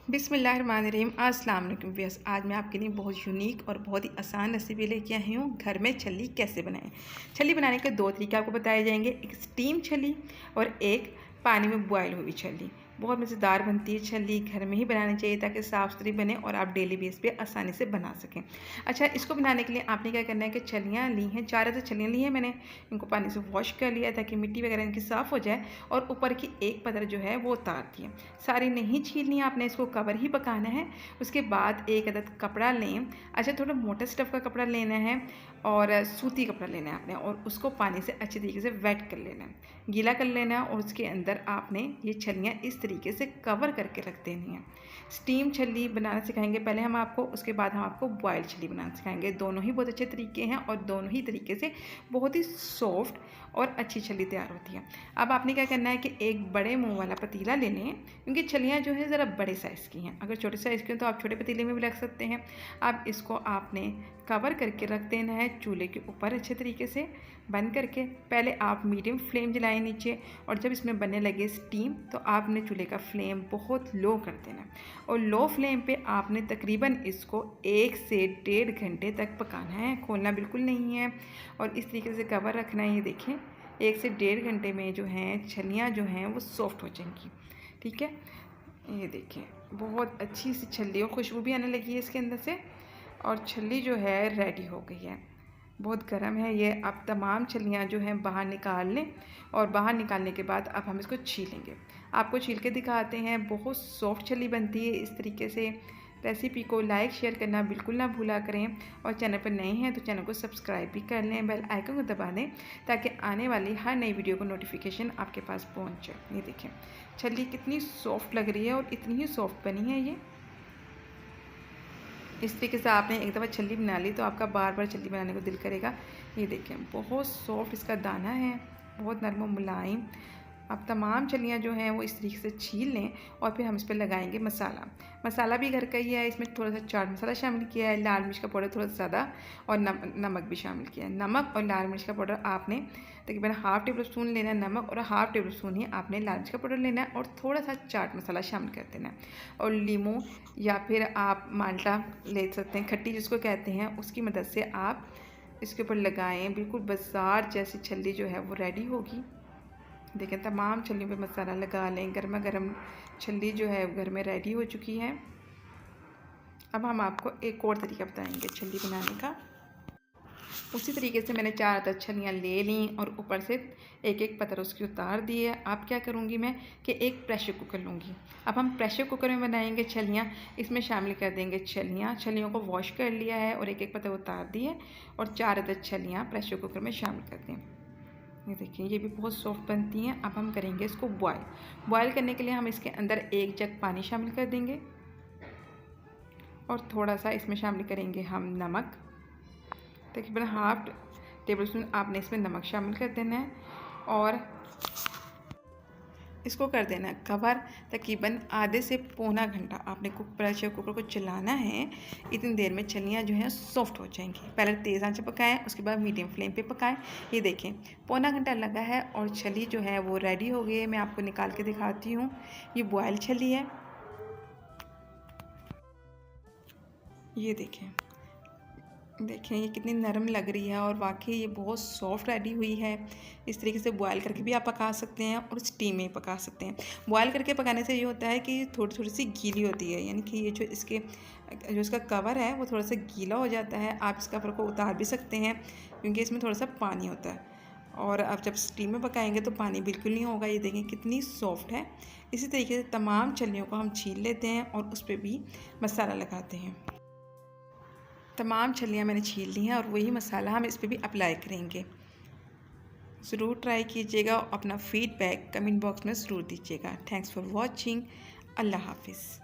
बिस्मिल्लाहिर्रहमानिर्रहीम। अस्सलाम वालेकुम व्यूअर्स। आज मैं आपके लिए बहुत यूनिक और बहुत ही आसान रेसिपी लेके आई हूँ। घर में छल्ली कैसे बनाएं। छल्ली बनाने के दो तरीके आपको बताए जाएंगे, एक स्टीम छल्ली और एक पानी में बॉयल हुई छल्ली। बहुत मज़ेदार बनती है छल्ली, घर में ही बनानी चाहिए ताकि साफ़ सुथरी बने और आप डेली बेस पे आसानी से बना सकें। अच्छा, इसको बनाने के लिए आपने क्या करना है कि छल्लियाँ ली हैं, 4 ऐसे छल्लियाँ ली हैं मैंने। इनको पानी से वॉश कर लिया ताकि मिट्टी वगैरह इनकी साफ़ हो जाए और ऊपर की एक परत जो है वो उतार दी है। सारी नहीं छीलनी है आपने, इसको कवर ही पकाना है। उसके बाद एक अदद कपड़ा लें। अच्छा, थोड़ा मोटा स्टफ़ का कपड़ा लेना है और सूती कपड़ा लेना है आपने, और उसको पानी से अच्छी तरीके से वेट कर लेना है, गीला कर लेना है। और उसके अंदर आपने ये छल्लियाँ इस तरीके से कवर करके रख देनी है। स्टीम छल्ली बनाना सिखाएंगे पहले हम आपको, उसके बाद हम आपको बॉयल छल्ली बनाना सिखाएंगे। दोनों ही बहुत अच्छे तरीके हैं और दोनों ही तरीके से बहुत ही सॉफ्ट और अच्छी छल्ली तैयार होती है। अब आपने क्या करना है कि एक बड़े मुंह वाला पतीला ले लें, क्योंकि छल्लियाँ जो है ज़रा बड़े साइज़ की हैं। अगर छोटे साइज़ की हो तो आप छोटे पतीले में भी रख सकते हैं। अब इसको आपने कवर करके रख देना है चूल्हे के ऊपर अच्छे तरीके से बंद करके। पहले आप मीडियम फ्लेम जलाएं नीचे, और जब इसमें बनने लगे स्टीम तो आपने चूल्हे का फ्लेम बहुत लो कर देना, और लो फ्लेम पे आपने तकरीबन इसको 1 से 1.5 घंटे तक पकाना है। खोलना बिल्कुल नहीं है और इस तरीके से कवर रखना है। ये देखें, 1 से 1.5 घंटे में जो हैं छल्लियाँ जो हैं वो सॉफ्ट हो जाएंगी। ठीक है, ये देखें बहुत अच्छी सी छल्ली और खुशबू भी आने लगी है इसके अंदर से, और छल्ली जो है रेडी हो गई है। बहुत गर्म है ये। अब तमाम छल्लियाँ जो हैं बाहर निकाल लें, और बाहर निकालने के बाद अब हम इसको छीलेंगे। आपको छील के दिखाते हैं। बहुत सॉफ्ट छल्ली बनती है इस तरीके से। रेसिपी को लाइक शेयर करना बिल्कुल ना भूला करें, और चैनल पर नए हैं तो चैनल को सब्सक्राइब भी कर लें, बेल आइकन को दबा दें ताकि आने वाली हर नई वीडियो को नोटिफिकेशन आपके पास पहुंचे। ये देखें छल्ली कितनी सॉफ्ट लग रही है और इतनी ही सॉफ्ट बनी है ये। इस तरीके से आपने एक दफ़ा छल्ली बना ली तो आपका बार बार छल्ली बनाने को दिल करेगा। ये देखें बहुत सॉफ्ट इसका दाना है, बहुत नरम और मुलायम। अब तमाम छल्लियाँ जो हैं वो इस तरीके से छील लें, और फिर हम इस पर लगाएंगे मसाला। मसाला भी घर का ही है। इसमें थोड़ा सा चाट मसाला शामिल किया है, लाल मिर्च का पाउडर थोड़ा सा ज़्यादा, और नमक भी शामिल किया है। नमक और लाल मिर्च का पाउडर आपने तकरीबन ½ टेबल स्पून लेना है नमक, और ½ टेबल स्पून ही आपने लाल मिर्च का पाउडर लेना है, और थोड़ा सा चाट मसाला शामिल कर देना है। और लीमू या फिर आप माल्टा ले सकते हैं, खट्टी जिसको कहते हैं, उसकी मदद से आप इसके ऊपर लगाएं। बिल्कुल बाजार जैसी छल्ली जो है वो रेडी होगी। देखें तमाम छल्लियों पे मसाला लगा लें। गर्मा गर्म छल्ली जो है घर में रेडी हो चुकी है। अब हम आपको एक और तरीका बताएंगे छल्ली बनाने का। उसी तरीके से मैंने 4 अदद छल्लियाँ ले ली और ऊपर से एक एक पत्थर उसकी उतार दी है। अब क्या करूँगी मैं कि एक प्रेशर कुकर लूँगी। अब हम प्रेशर कुकर में बनाएंगे छल्लियाँ। इसमें शामिल कर देंगे छल्लियाँ। छल्लियों को वॉश कर लिया है और एक एक पत्थर उतार दिए, और 4 अदद छल्लियाँ प्रेशर कुकर में शामिल कर दें। ये देखिए ये भी बहुत सॉफ्ट बनती हैं। अब हम करेंगे इसको बॉयल करने के लिए हम इसके अंदर 1 जग पानी शामिल कर देंगे, और थोड़ा सा इसमें शामिल करेंगे हम नमक। तकरीबन ½ टेबल स्पून आपने इसमें नमक शामिल कर देना है, और इसको कर देना है कवर। तकरीबन आधे से पौना घंटा आपने प्रेशर कुकर को चलाना है। इतनी देर में छल्लियाँ जो हैं सॉफ्ट हो जाएंगी। पहले तेज़ आंच पे पकाएं, उसके बाद मीडियम फ्लेम पे पकाएं। ये देखें पौना घंटा लगा है और छल्ली जो है वो रेडी हो गई है। मैं आपको निकाल के दिखाती हूँ। ये बॉयल छल्ली है। ये देखें ये कितनी नरम लग रही है, और वाकई ये बहुत सॉफ्ट रेडी हुई है। इस तरीके से बॉयल करके भी आप पका सकते हैं और स्टीम में पका सकते हैं। बॉयल करके पकाने से ये होता है कि थोड़ी थोड़ी सी गीली होती है, यानी कि ये जो इसका कवर है वो थोड़ा सा गीला हो जाता है। आप इस कवर को उतार भी सकते हैं क्योंकि इसमें थोड़ा सा पानी होता है, और अब जब स्टीम में पकाएंगे तो पानी बिल्कुल नहीं होगा। ये देखें कितनी सॉफ्ट है। इसी तरीके से तमाम छल्लियों को हम छील लेते हैं और उस पर भी मसाला लगाते हैं। तमाम छल्लियाँ मैंने छील ली हैं और वही मसाला हम इस पर भी अप्लाई करेंगे। ज़रूर ट्राई कीजिएगा, अपना फीडबैक कमेंट बॉक्स में ज़रूर दीजिएगा। Thanks for watching. अल्लाह हाफिज़।